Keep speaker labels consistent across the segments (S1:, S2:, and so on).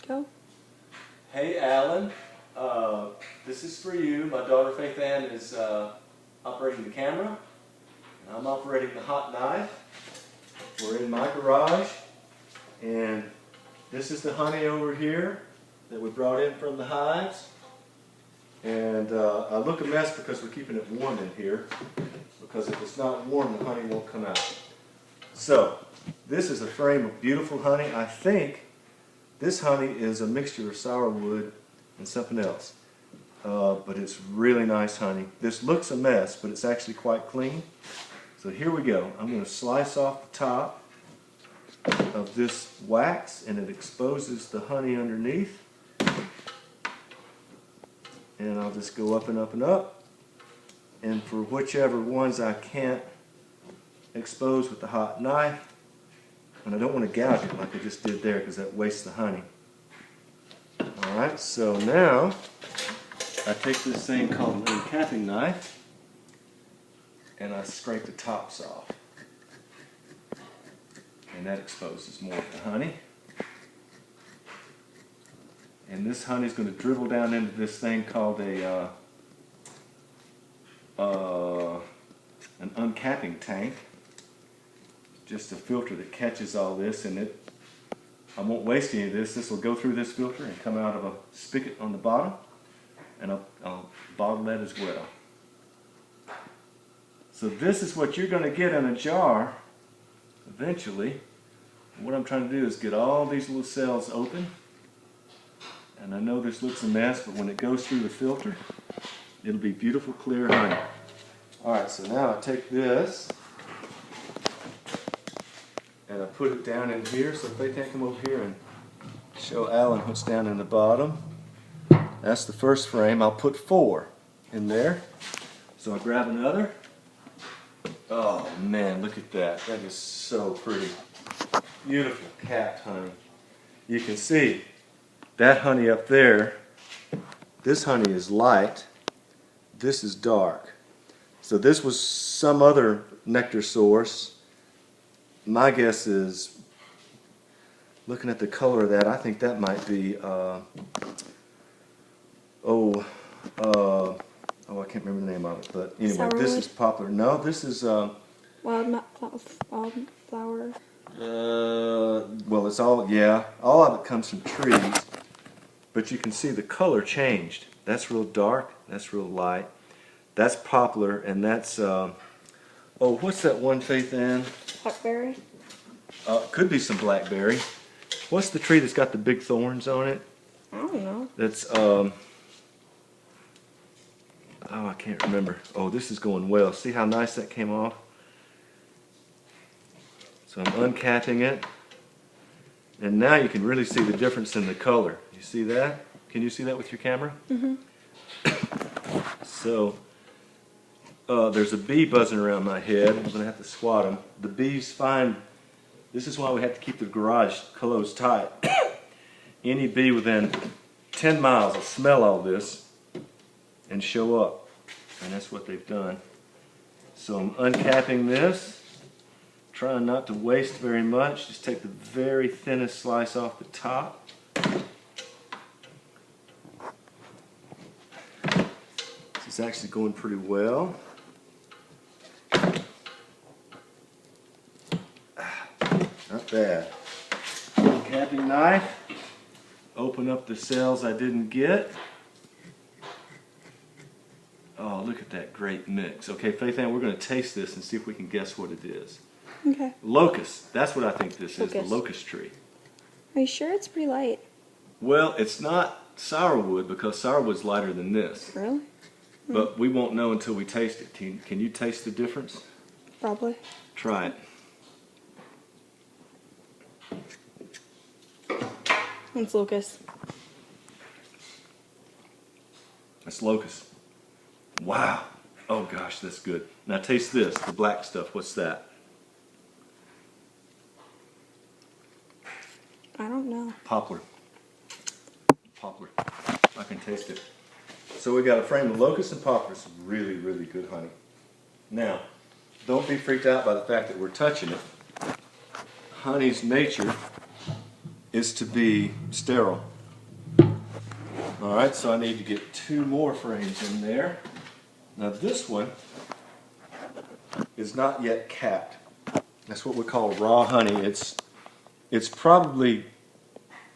S1: Go.
S2: Hey Alan, this is for you. My daughter Faith Ann is operating the camera, and I'm operating the hot knife. We're in my garage, and this is the honey over here that we brought in from the hives. And I look a mess because we're keeping it warm in here, because if it's not warm, the honey won't come out. So, this is a frame of beautiful honey. I think this honey is a mixture of sourwood and something else. But it's really nice honey. This looks a mess, but it's actually quite clean. So here we go. I'm going to slice off the top of this wax, and it exposes the honey underneath. And I'll just go up and up and up. And for whichever ones I can't expose with the hot knife, and I don't want to gouge it like I just did there because that wastes the honey. Alright, so now I take this thing called an uncapping knife and I scrape the tops off. And that exposes more of the honey. And this honey is going to dribble down into this thing called an uncapping tank. Just a filter that catches all this, and I won't waste any of this. This will go through this filter and come out of a spigot on the bottom, and I'll bottle that as well. So this is what you're going to get in a jar eventually. What I'm trying to do is get all these little cells open, and I know this looks a mess, but when it goes through the filter, it'll be beautiful clear honey. Alright, so now I take this and I put it down in here, so if they can come over here and show Alan what's down in the bottom. That's the first frame. I'll put 4 in there. So I grab another. Oh man, look at that. That is so pretty. Beautiful capped honey. You can see that honey up there, this honey is light, this is dark. So this was some other nectar source. My guess is, looking at the color of that, I think that might be, I can't remember the name of it, but anyway,
S1: Sourwood?
S2: This is popular. No, this is,
S1: Wildflower.
S2: well, it's all, yeah, all of it comes from trees, but you can see the color changed. That's real dark, that's real light. That's poplar, and that's, what's that one, Faith Ann?
S1: Blackberry.
S2: Could be some blackberry. What's the tree that's got the big thorns on it?
S1: I don't know.
S2: That's, I can't remember. Oh, this is going well. See how nice that came off? So I'm uncapping it. And now you can really see the difference in the color. You see that? Can you see that with your camera?
S1: Mm-hmm.
S2: So, there's a bee buzzing around my head. I'm going to have to swat him. The bees find, this is why we have to keep the garage closed tight. Any bee within 10 miles will smell all this and show up. And that's what they've done. So I'm uncapping this, trying not to waste very much. Just take the very thinnest slice off the top. This is actually going pretty well. Not bad. Capping knife. Open up the cells I didn't get. Oh, look at that great mix. Okay, Faith Ann, we're going to taste this and see if we can guess what it is.
S1: Okay.
S2: Locust. That's what I think this is, the
S1: Locust.
S2: locust tree.
S1: Are you sure it's pretty light?
S2: Well, it's not sourwood because sourwood's lighter than this.
S1: Really?
S2: But we won't know until we taste it. Can you taste the difference?
S1: Probably.
S2: Try it.
S1: It's locust.
S2: That's locust. Wow. Oh gosh, that's good. Now taste this, the black stuff. What's that?
S1: I don't know.
S2: Poplar. Poplar. I can taste it. So we got a frame of locust and poplar. Some really, really good honey. Now, don't be freaked out by the fact that we're touching it. Honey's nature is to be sterile. All right, so I need to get 2 more frames in there. Now this one is not yet capped. That's what we call raw honey. It's probably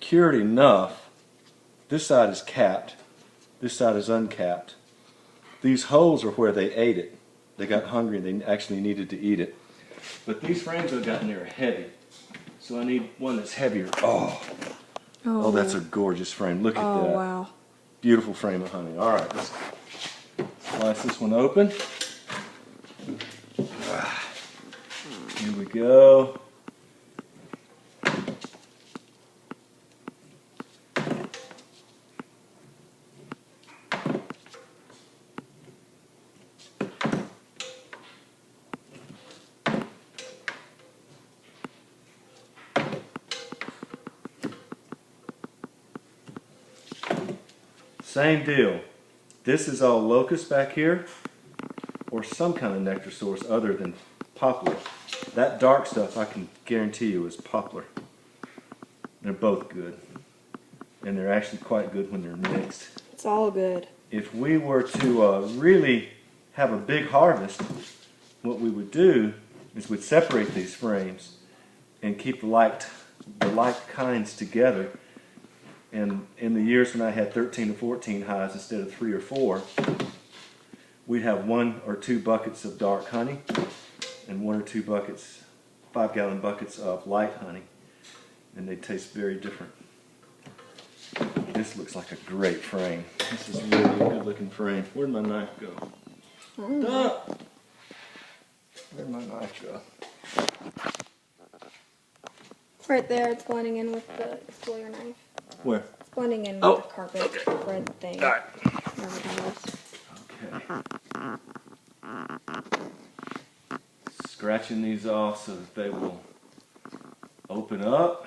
S2: cured enough. This side is capped. This side is uncapped. These holes are where they ate it. They got hungry and they actually needed to eat it. But these frames I've gotten there are heavy. So I need one that's heavier. Oh, that's a gorgeous frame. Look at
S1: Oh,
S2: that.
S1: wow.
S2: Beautiful frame of honey. All right, let's slice this one open. Here we go. Same deal. This is all locust back here, or some kind of nectar source other than poplar. That dark stuff I can guarantee you is poplar. They're both good. And they're actually quite good when they're mixed.
S1: It's all good.
S2: If we were to really have a big harvest, what we would do is we'd separate these frames and keep the like kinds together. And in the years when I had 13 to 14 hives instead of 3 or 4, we'd have 1 or 2 buckets of dark honey and 1 or 2 buckets, 5-gallon buckets of light honey. And they taste very different. This looks like a great frame. This is really a good looking frame. Where'd my knife go? Stop! Where'd my knife go?
S1: Right there, it's blending in with the exfoliator knife.
S2: Where?
S1: It's blending in with
S2: Oh,
S1: the carpet red thing.
S2: All right.
S1: Whatever that
S2: Okay. Scratching these off so that they will open up.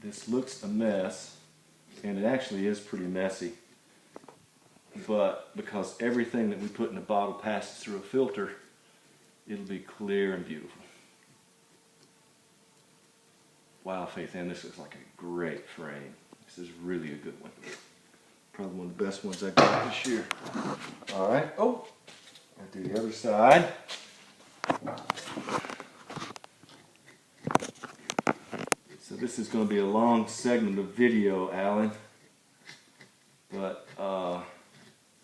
S2: This looks a mess, and it actually is pretty messy. But because everything that we put in the bottle passes through a filter, it'll be clear and beautiful. Wow, Faith Ann, this looks like a great frame. This is really a good one. Probably one of the best ones I got this year. All right. Oh, I'll do the other side. So this is going to be a long segment of video, Alan. But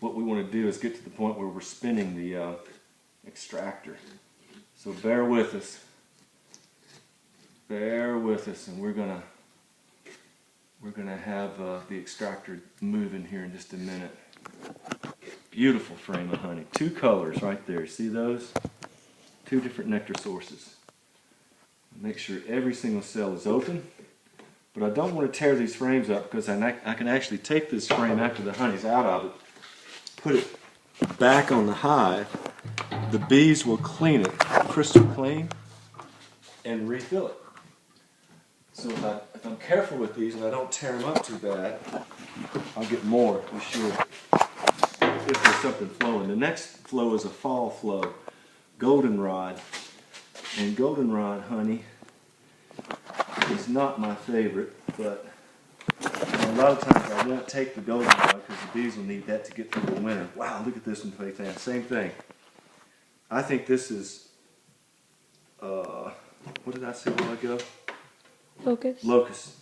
S2: what we want to do is get to the point where we're spinning the extractor. So bear with us. Bear with us, and we're gonna have the extractor moving here in just a minute. Beautiful frame of honey. 2 colors right there. See those? 2 different nectar sources. Make sure every single cell is open. But I don't want to tear these frames up because I can actually take this frame after the honey's out of it, put it back on the hive. The bees will clean it crystal clean and refill it. So if I'm careful with these and I don't tear them up too bad, I'll get more this year if there's something flowing. The next flow is a fall flow, goldenrod. And goldenrod honey is not my favorite, but a lot of times I won't take the goldenrod because the bees will need that to get through the winter. Wow, look at this one, Faith Ann. Same thing. I think this is, what did I say a while ago?
S1: Locust.
S2: Locust.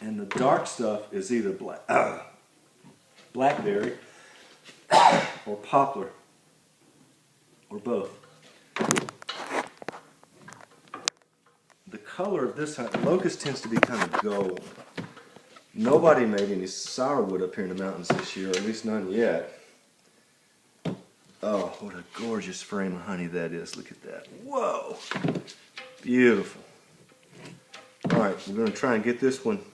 S2: And the dark stuff is either blackberry or poplar or both. The color of this locust tends to be kind of gold. Nobody made any sourwood up here in the mountains this year, or at least none yet. Oh, what a gorgeous frame of honey that is. Look at that. Whoa. Beautiful. All right, we're going to try and get this one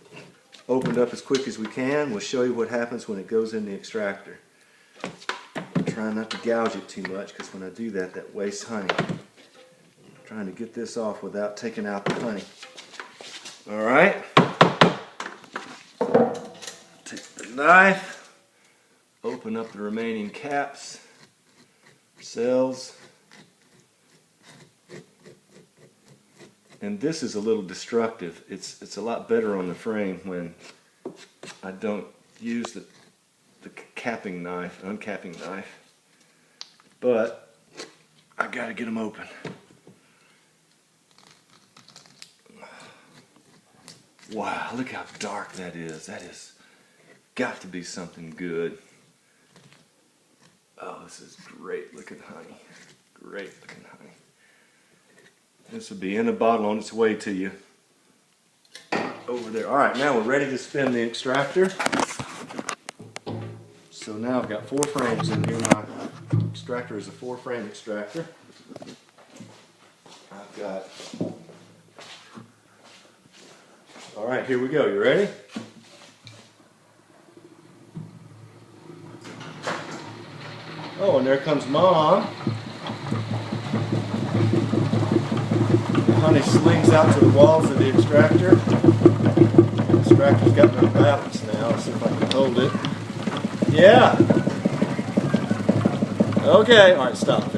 S2: opened up as quick as we can. We'll show you what happens when it goes in the extractor. Try not to gouge it too much because when I do that, that wastes honey. I'm trying to get this off without taking out the honey. All right. Take the knife, open up the remaining caps, cells. And this is a little destructive. It's a lot better on the frame when I don't use the capping knife, uncapping knife. But I gotta get them open. Wow, look how dark that is. That has got to be something good. Oh, this is great looking honey. Great looking honey. This will be in a bottle on its way to you over there. All right, now we're ready to spin the extractor. So now I've got 4 frames in here. My extractor is a 4-frame extractor. I've got... All right, here we go. You ready? Oh, and there comes Mom. The honey slings out to the walls of the extractor. The extractor's got no balance now. Let's see if I can hold it. Yeah. Okay. All right, stop.